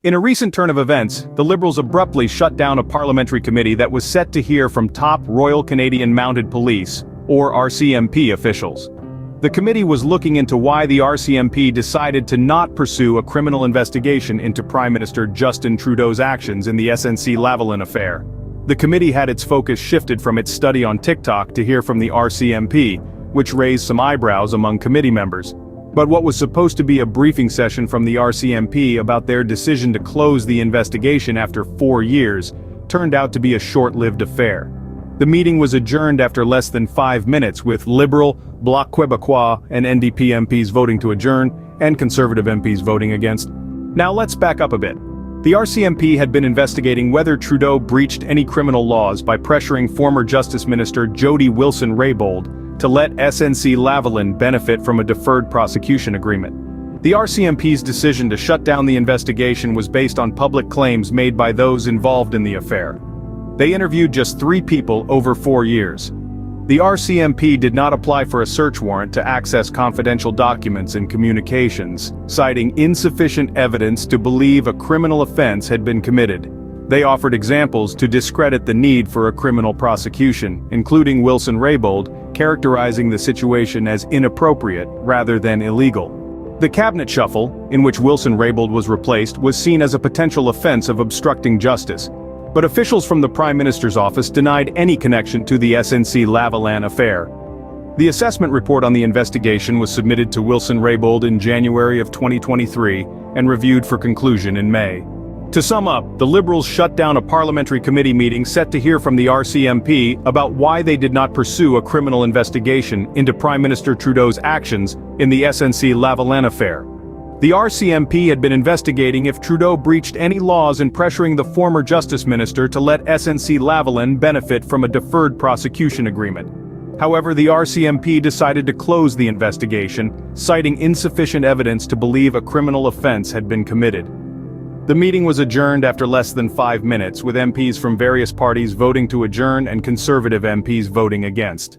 In a recent turn of events, the Liberals abruptly shut down a parliamentary committee that was set to hear from top Royal Canadian Mounted Police, or RCMP officials. The committee was looking into why the RCMP decided to not pursue a criminal investigation into Prime Minister Justin Trudeau's actions in the SNC-Lavalin affair. The committee had its focus shifted from its study on TikTok to hear from the RCMP, which raised some eyebrows among committee members. But what was supposed to be a briefing session from the RCMP about their decision to close the investigation after 4 years turned out to be a short-lived affair. The meeting was adjourned after less than 5 minutes, with Liberal, Bloc Québécois, and NDP MPs voting to adjourn, and Conservative MPs voting against. Now let's back up a bit. The RCMP had been investigating whether Trudeau breached any criminal laws by pressuring former Justice Minister Jody Wilson-Raybould to let SNC-Lavalin benefit from a deferred prosecution agreement. The RCMP's decision to shut down the investigation was based on public claims made by those involved in the affair. They interviewed just 3 people over 4 years. The RCMP did not apply for a search warrant to access confidential documents and communications, citing insufficient evidence to believe a criminal offense had been committed. They offered examples to discredit the need for a criminal prosecution, including Wilson-Raybould characterizing the situation as inappropriate rather than illegal. The cabinet shuffle, in which Wilson-Raybould was replaced, was seen as a potential offense of obstructing justice. But officials from the Prime Minister's office denied any connection to the SNC-Lavalin affair. The assessment report on the investigation was submitted to Wilson-Raybould in January of 2023 and reviewed for conclusion in May. To sum up, the Liberals shut down a parliamentary committee meeting set to hear from the RCMP about why they did not pursue a criminal investigation into Prime Minister Trudeau's actions in the SNC-Lavalin affair. The RCMP had been investigating if Trudeau breached any laws in pressuring the former Justice Minister to let SNC-Lavalin benefit from a deferred prosecution agreement. However, the RCMP decided to close the investigation, citing insufficient evidence to believe a criminal offense had been committed. The meeting was adjourned after less than 5 minutes, with MPs from various parties voting to adjourn and Conservative MPs voting against.